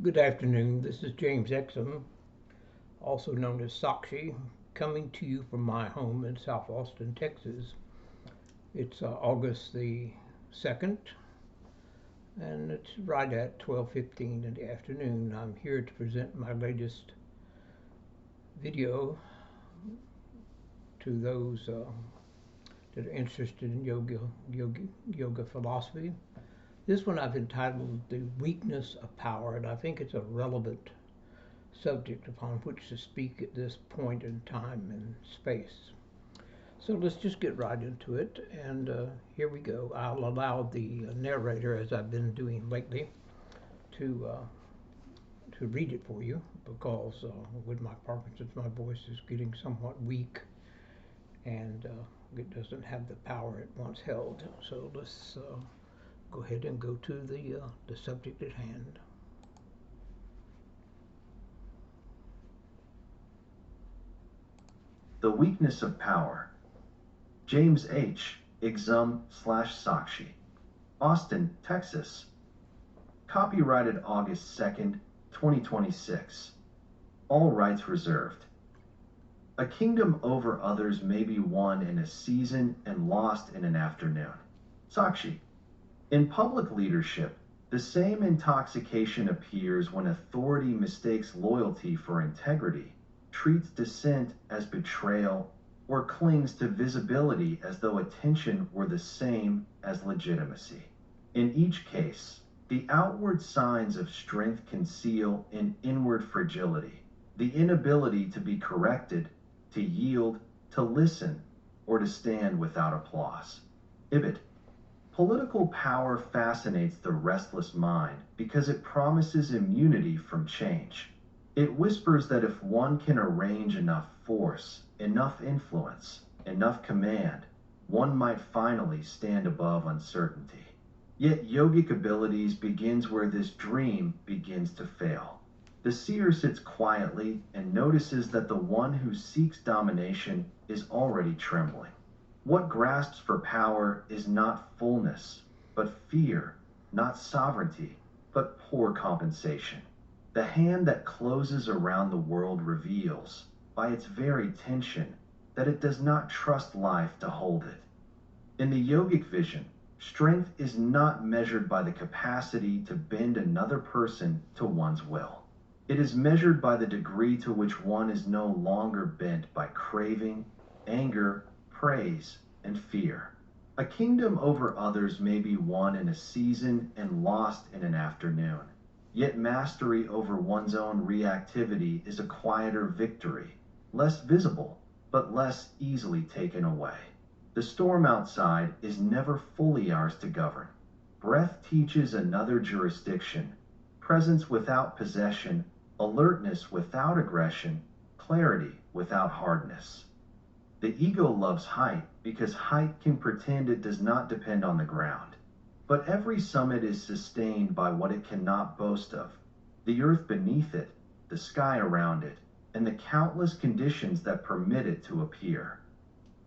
Good afternoon. This is James Exum, also known as Sakshi, coming to you from my home in South Austin, Texas. It's August the 2nd, and it's right at 12:15 in the afternoon. I'm here to present my latest video to those that are interested in yoga philosophy. This one I've entitled "The Weakness of Power," and I think it's a relevant subject upon which to speak at this point in time and space. So let's just get right into it, and here we go. I'll allow the narrator, as I've been doing lately, to uh, to read it for you because with my Parkinson's, my voice is getting somewhat weak, and it doesn't have the power it once held. So let's go ahead and go to the subject at hand. The Weakness of Power. James H. Exum/Sakshi. Austin, Texas. Copyrighted August 2nd, 2026. All rights reserved. A kingdom over others may be won in a season and lost in an afternoon. Sakshi. In public leadership, the same intoxication appears when authority mistakes loyalty for integrity, treats dissent as betrayal, or clings to visibility as though attention were the same as legitimacy. In each case, the outward signs of strength conceal an inward fragility, the inability to be corrected, to yield, to listen, or to stand without applause. Ibid. Political power fascinates the restless mind because it promises immunity from change. It whispers that if one can arrange enough force, enough influence, enough command, one might finally stand above uncertainty. Yet yogic abilities begins where this dream begins to fail. The seer sits quietly and notices that the one who seeks domination is already trembling. What grasps for power is not fullness, but fear, not sovereignty, but poor compensation. The hand that closes around the world reveals, by its very tension, that it does not trust life to hold it. In the yogic vision, strength is not measured by the capacity to bend another person to one's will. It is measured by the degree to which one is no longer bent by craving, anger, praise, and fear. A kingdom over others may be won in a season and lost in an afternoon. Yet mastery over one's own reactivity is a quieter victory, less visible, but less easily taken away. The storm outside is never fully ours to govern. Breath teaches another jurisdiction, presence without possession, alertness without aggression, clarity without hardness. The ego loves height because height can pretend it does not depend on the ground. But every summit is sustained by what it cannot boast of, the earth beneath it, the sky around it, and the countless conditions that permit it to appear.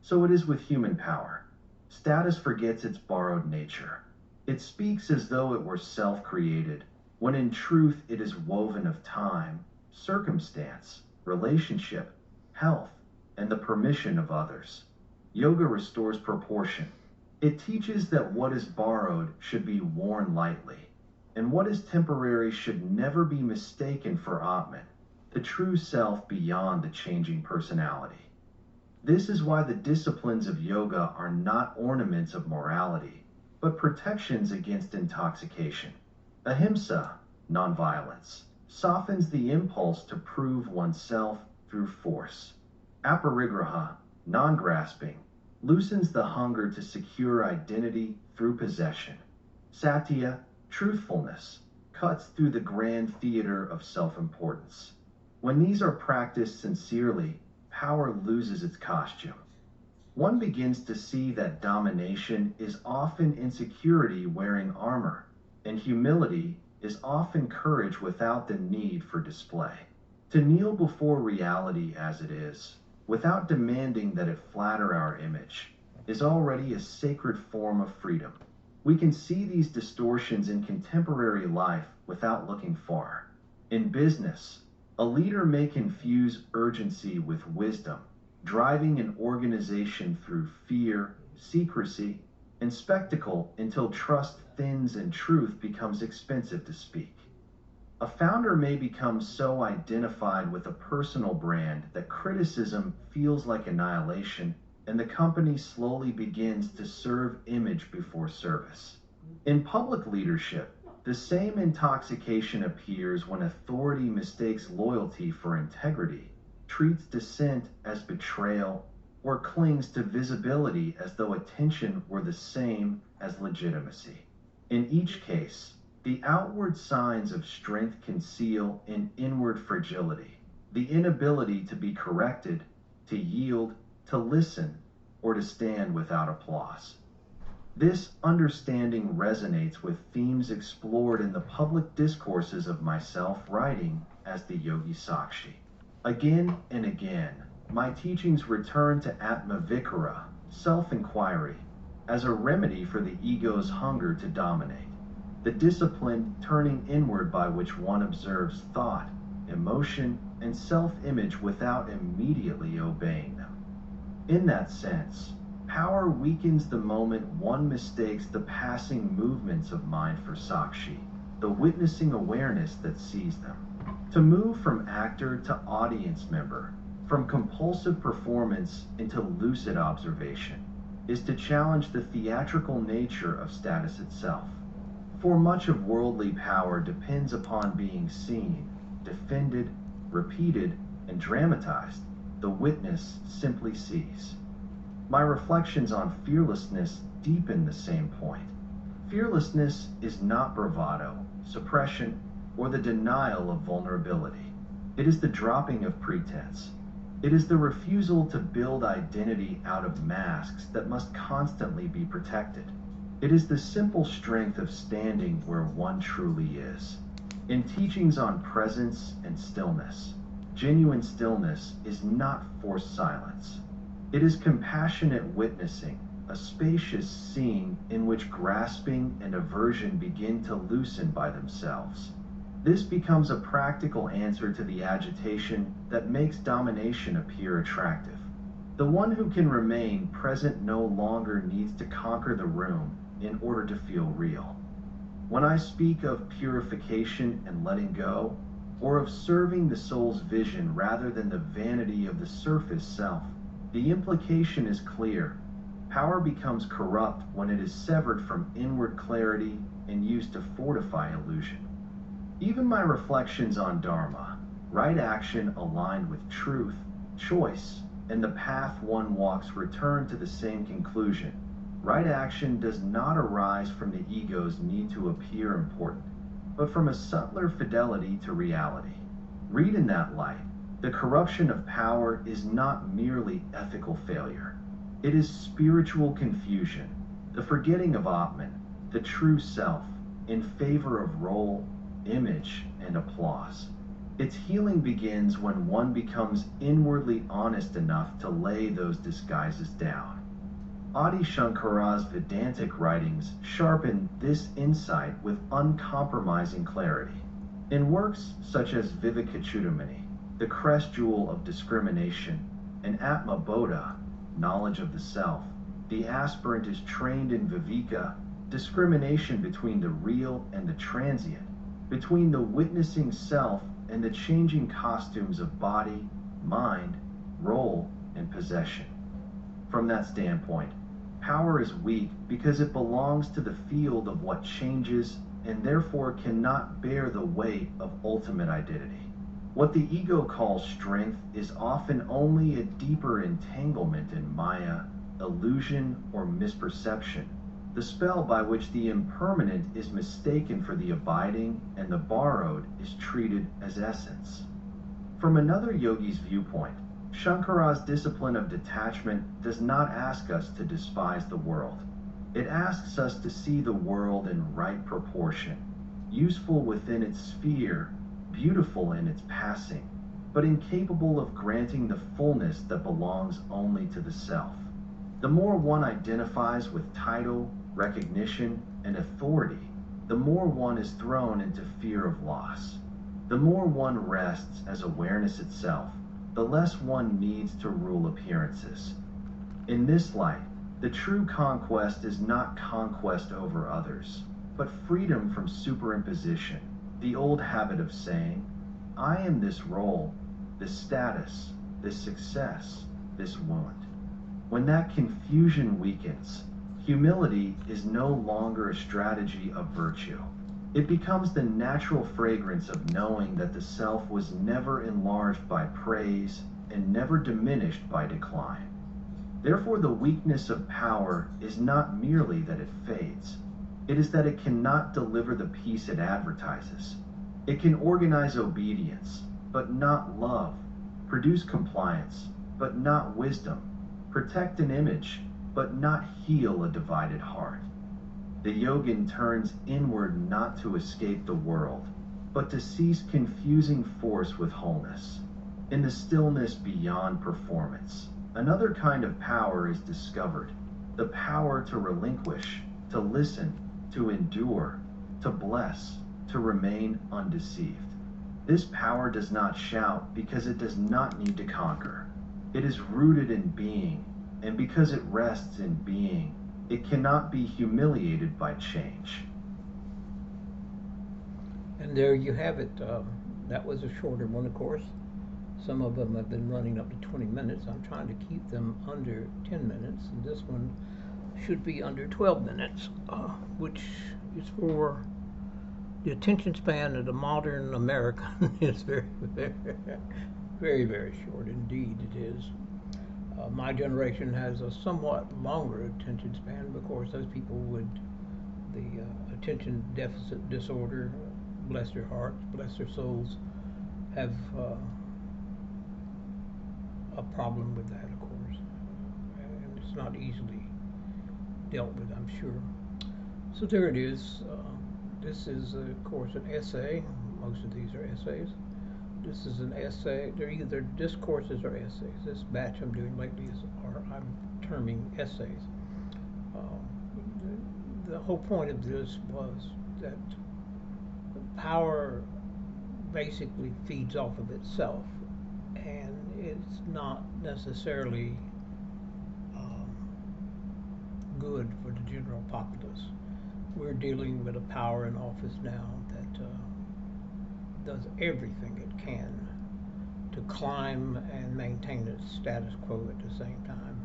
So it is with human power. Status forgets its borrowed nature. It speaks as though it were self-created, when in truth it is woven of time, circumstance, relationship, health, and the permission of others. Yoga restores proportion. It teaches that what is borrowed should be worn lightly, and what is temporary should never be mistaken for Atman, the true self beyond the changing personality. This is why the disciplines of yoga are not ornaments of morality, but protections against intoxication. Ahimsa, nonviolence, softens the impulse to prove oneself through force. Aparigraha, non-grasping, loosens the hunger to secure identity through possession. Satya, truthfulness, cuts through the grand theater of self-importance. When these are practiced sincerely, power loses its costume. One begins to see that domination is often insecurity wearing armor, and humility is often courage without the need for display. To kneel before reality as it is, without demanding that it flatter our image, is already a sacred form of freedom. We can see these distortions in contemporary life without looking far. In business, a leader may confuse urgency with wisdom, driving an organization through fear, secrecy, and spectacle until trust thins and truth becomes expensive to speak. A founder may become so identified with a personal brand that criticism feels like annihilation, and the company slowly begins to serve image before service. In public leadership, the same intoxication appears when authority mistakes loyalty for integrity, treats dissent as betrayal, or clings to visibility as though attention were the same as legitimacy. In each case, the outward signs of strength conceal an inward fragility, the inability to be corrected, to yield, to listen, or to stand without applause. This understanding resonates with themes explored in the public discourses of myself writing as the Yogi Sakshi. Again and again, my teachings return to Atmavikara, self-inquiry, as a remedy for the ego's hunger to dominate, the discipline turning inward by which one observes thought, emotion, and self-image without immediately obeying them. In that sense, power weakens the moment one mistakes the passing movements of mind for Sakshi, the witnessing awareness that sees them. To move from actor to audience member, from compulsive performance into lucid observation, is to challenge the theatrical nature of status itself. For much of worldly power depends upon being seen, defended, repeated, and dramatized. The witness simply sees. My reflections on fearlessness deepen the same point. Fearlessness is not bravado, suppression, or the denial of vulnerability. It is the dropping of pretense. It is the refusal to build identity out of masks that must constantly be protected. It is the simple strength of standing where one truly is. In teachings on presence and stillness, genuine stillness is not forced silence. It is compassionate witnessing, a spacious seeing in which grasping and aversion begin to loosen by themselves. This becomes a practical answer to the agitation that makes domination appear attractive. The one who can remain present no longer needs to conquer the room in order to feel real. When I speak of purification and letting go, or of serving the soul's vision rather than the vanity of the surface self, the implication is clear. Power becomes corrupt when it is severed from inward clarity and used to fortify illusion. Even my reflections on Dharma, right action aligned with truth, choice, and the path one walks return to the same conclusion. Right action does not arise from the ego's need to appear important, but from a subtler fidelity to reality. Read in that light, the corruption of power is not merely ethical failure. It is spiritual confusion, the forgetting of Atman, the true self, in favor of role, image, and applause. Its healing begins when one becomes inwardly honest enough to lay those disguises down. Adi Shankara's Vedantic writings sharpen this insight with uncompromising clarity. In works such as Vivekachudamani, the crest jewel of discrimination, and Atma Bodha, knowledge of the self, the aspirant is trained in Viveka, discrimination between the real and the transient, between the witnessing self and the changing costumes of body, mind, role, and possession. From that standpoint, power is weak because it belongs to the field of what changes and therefore cannot bear the weight of ultimate identity. What the ego calls strength is often only a deeper entanglement in Maya, illusion, or misperception, the spell by which the impermanent is mistaken for the abiding and the borrowed is treated as essence. From another yogi's viewpoint, Shankara's discipline of detachment does not ask us to despise the world. It asks us to see the world in right proportion, useful within its sphere, beautiful in its passing, but incapable of granting the fullness that belongs only to the self. The more one identifies with title, recognition, and authority, the more one is thrown into fear of loss. The more one rests as awareness itself, the less one needs to rule appearances. In this light, the true conquest is not conquest over others, but freedom from superimposition, the old habit of saying, I am this role, this status, this success, this wound. When that confusion weakens, humility is no longer a strategy of virtue. It becomes the natural fragrance of knowing that the self was never enlarged by praise and never diminished by decline. Therefore, the weakness of power is not merely that it fades, it is that it cannot deliver the peace it advertises. It can organize obedience, but not love, produce compliance, but not wisdom, protect an image, but not heal a divided heart. The yogin turns inward not to escape the world, but to cease confusing force with wholeness. In the stillness beyond performance, another kind of power is discovered, the power to relinquish, to listen, to endure, to bless, to remain undeceived. This power does not shout because it does not need to conquer. It is rooted in being, and because it rests in being, it cannot be humiliated by change. And there you have it. That was a shorter one, of course. Some of them have been running up to 20 minutes. I'm trying to keep them under 10 minutes, and this one should be under 12 minutes, which is for the attention span of the modern American is very, very, very, very short indeed. It is. My generation has a somewhat longer attention span because those people with the attention deficit disorder, bless their hearts, bless their souls, have a problem with that, of course, and it's not easily dealt with, I'm sure. So there it is. This is, of course, an essay. Most of these are essays. This is an essay. They're either discourses or essays. This batch I'm doing lately I'm terming essays. The whole point of this was that power basically feeds off of itself, and it's not necessarily good for the general populace. We're dealing with a power in office now that does everything it can to climb and maintain its status quo at the same time,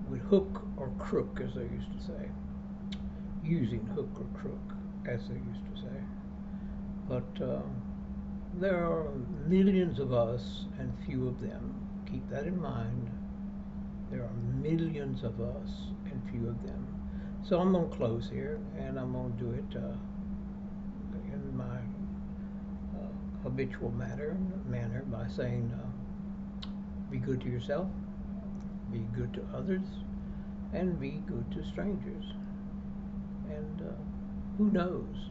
with hook or crook, as they used to say, using hook or crook, as they used to say. But there are millions of us and few of them. Keep that in mind. There are millions of us and few of them. So I'm going to close here, and I'm going to do it in my habitual manner by saying, be good to yourself, be good to others, and be good to strangers. And who knows?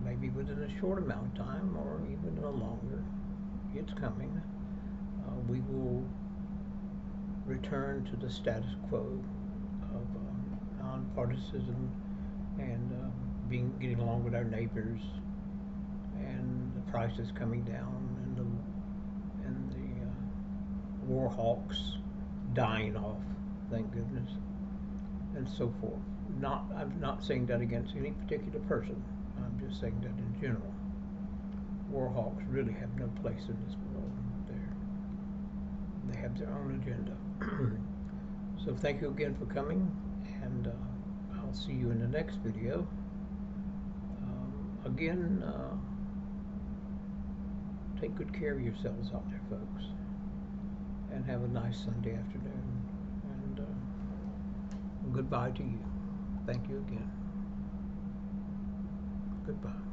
Maybe within a short amount of time, or even a longer, it's coming. We will return to the status quo of nonpartisan and getting along with our neighbors, and the prices coming down, and the war hawks dying off, thank goodness, and so forth. I'm not saying that against any particular person. I'm just saying that in general. War hawks really have no place in this world. They have their own agenda. So thank you again for coming, and I'll see you in the next video. Again, take good care of yourselves out there, folks, and have a nice Sunday afternoon, and goodbye to you. Thank you again. Goodbye.